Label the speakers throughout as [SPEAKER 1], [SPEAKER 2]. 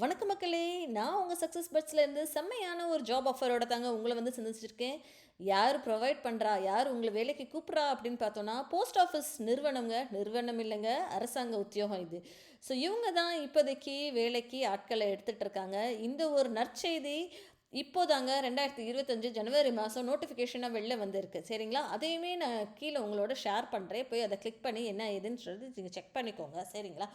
[SPEAKER 1] வணக்கம் மக்களே! நான் உங்க சக்ஸஸ் பட்ஸ்லேருந்து செம்மையான ஒரு ஜாப் ஆஃபரோட தாங்க உங்கள வந்து சந்திச்சிருக்கேன். யார் ப்ரொவைட் பண்றா? யார் உங்கள வேலைக்கு கூப்பிட்றா? அப்படின்னு பார்த்தோன்னா, போஸ்ட் ஆஃபீஸ் நிறுவனம்ங்க. நிறுவனம் இல்லங்க, அரசாங்க உத்தியோகம் இது. ஸோ இவங்க தான் இப்போதைக்கு வேலைக்கு ஆட்கள எடுத்துட்டு இருக்காங்க. இந்த ஒரு நற்செய்தி இப்போதாங்க 2025 ஜனவரி மாதம் நோட்டிஃபிகேஷனா வெளில வந்திருக்கு. சரிங்களா? அதையுமே நான் கீழ உங்களோட ஷேர் பண்றேன். போய் அத கிளிக் பண்ணி என்ன ஏதுன்னு சொல்லி நீங்க செக் பண்ணிக்கோங்க. சரிங்களா?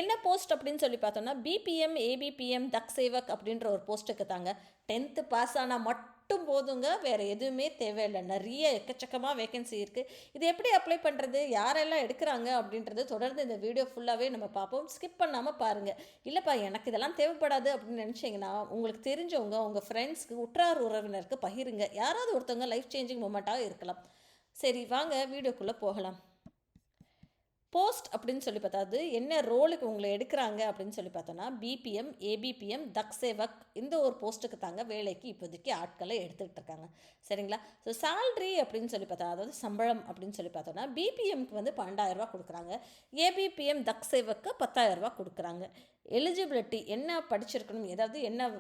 [SPEAKER 1] என்ன போஸ்ட் அப்படின்னு சொல்லி பார்த்தோம்னா, பிபிஎம், ஏபிபிஎம், தக் சேவக் அப்படின்ற ஒரு போஸ்ட்டுக்கு தாங்க. 10th பாஸ் ஆனா மட்டும் போதுங்க. வேற எதுவுமே தேவையில்ல. நெறைய எக்கச்சக்கமா வேகன்சி இருக்கு. இது எப்படி அப்ளை பண்றது? யாரெல்லாம் எடுக்குறாங்க? அப்படின்றது தொடர்ந்து இந்த வீடியோ ஃபுல்லாவே நம்ம பார்ப்போம். ஸ்கிப் பண்ணாம பாருங்க. இல்லப்பா எனக்கு இதெல்லாம் தேவைப்படாது அப்படின்னு நினைச்சீங்கன்னா, உங்களுக்கு தெரிஞ்சவங்க, உங்க ஃப்ரெண்ட்ஸ்க்கு, உற்றார் உறவினருக்கு பகிருங்க. யாராவது ஒருத்தவங்க லைஃப் சேஞ்சிங் மொமெண்ட்டா இருக்கலாம். சரி வாங்க வீடியோக்குள்ள போகலாம். போஸ்ட் அப்படின்னு சொல்லி பார்த்தா, அது என்ன ரோலுக்கு உங்கள எடுக்குறாங்க அப்படின்னு சொல்லி பார்த்தோன்னா, பிபிஎம், ஏபிபிஎம், தக் சேவக் இந்த ஒரு போஸ்ட்டுக்கு தாங்க வேலைக்கு இப்போதைக்கு ஆட்கள எடுத்துக்கிட்டு இருக்காங்க. சரிங்களா? ஸோ சேலரி அப்படின்னு சொல்லி பார்த்தா, அதாவது சம்பளம் அப்படின்னு சொல்லி பார்த்தோன்னா, பிபிஎம்க்கு வந்து ரூ. 12,000 குடுக்குறாங்க. ஏபிபிஎம், தக் சேவக்கு ரூ. 10,000 குடுக்குறாங்க. எலிஜிபிலிட்டி என்ன படிச்சிருக்கணும், ஏதாவது என்ன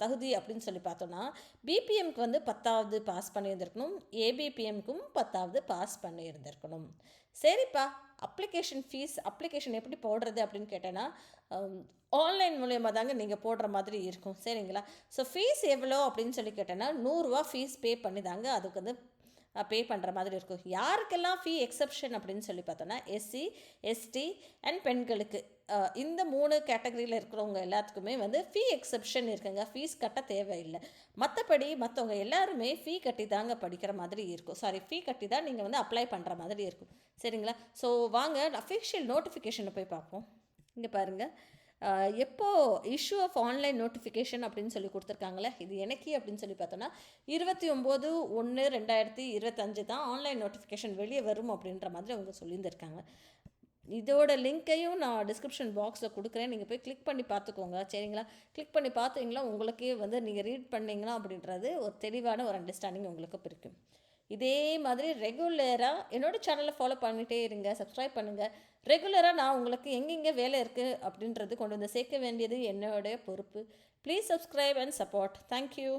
[SPEAKER 1] தகுதி அப்படின்னு சொல்லி பார்த்தோன்னா, பிபிஎம்க்கு வந்து 10வது பாஸ் பண்ணியிருந்திருக்கணும். ஏபிபிஎம்க்கும் 10வது பாஸ் பண்ணியிருந்திருக்கணும். சரிப்பா, அப்ளிகேஷன் எப்படி போடுறது அப்படின்னு கேட்டேன்னா, ஆன்லைன் மூலியமா தாங்க நீங்கள் போடுற மாதிரி இருக்கும். சரிங்களா? ஸோ ஃபீஸ் எவ்வளோ அப்படின்னு சொல்லி கேட்டேன்னா, ரூ. 100 ஃபீஸ் பே பண்ணி தாங்க அதுக்கு வந்து பே பண்ணுற மாதிரி இருக்கும். யாருக்கெல்லாம் ஃபீ எக்ஸப்ஷன் அப்படின்னு சொல்லி பார்த்தோன்னா, எஸ்சி, எஸ்டி அண்ட் பெண்களுக்கு இந்த 3 கேட்டகரியில் இருக்கிறவங்க எல்லாத்துக்குமே வந்து ஃபீ எக்ஸப்ஷன் இருக்குங்க. ஃபீஸ் கட்ட தேவையில்லை. மற்றபடி மற்றவங்க எல்லாருமே ஃபீ கட்டி தாங்க படிக்கிற மாதிரி இருக்கும். ஃபீ கட்டி தான் நீங்கள் வந்து அப்ளை பண்ணுற மாதிரி இருக்கும். சரிங்களா? ஸோ வாங்க அஃபிஷியல் நோட்டிஃபிகேஷனை போய் பார்ப்போம். இங்கே பாருங்கள். எப்போ இஷ்யூ ஆஃப் ஆன்லைன் நோட்டிஃபிகேஷன் அப்படின்னு சொல்லி கொடுத்துருக்காங்களே, இது எனக்கு அப்படின்னு சொல்லி பார்த்தோன்னா, 29/1/2025 தான் ஆன்லைன் நோட்டிஃபிகேஷன் வெளியே வரும் அப்படின்ற மாதிரி அவங்க சொல்லியிருந்திருக்காங்க. இதோட லிங்க்கையும் நான் டிஸ்கிரிப்ஷன் பாக்ஸில் கொடுக்குறேன். நீங்கள் போய் கிளிக் பண்ணி பார்த்துக்கோங்க. சரிங்களா? கிளிக் பண்ணி பார்த்தீங்களா, உங்களுக்கே வந்து நீங்கள் ரீட் பண்ணிங்கன்னா அப்படின்றது ஒரு தெளிவான ஒரு அண்டர்ஸ்டாண்டிங் உங்களுக்கு பிடிக்கும். இதே மாதிரி ரெகுலராக என்னோடய சேனலை ஃபாலோ பண்ணிகிட்டே இருங்க, சப்ஸ்கிரைப் பண்ணுங்கள். ரெகுலராக நான் உங்களுக்கு எங்கெங்கே வேலை இருக்குது அப்படின்றது கொண்டு வந்து சேர்க்க வேண்டியது என்னுடைய பொறுப்பு. Please subscribe and support. Thank you.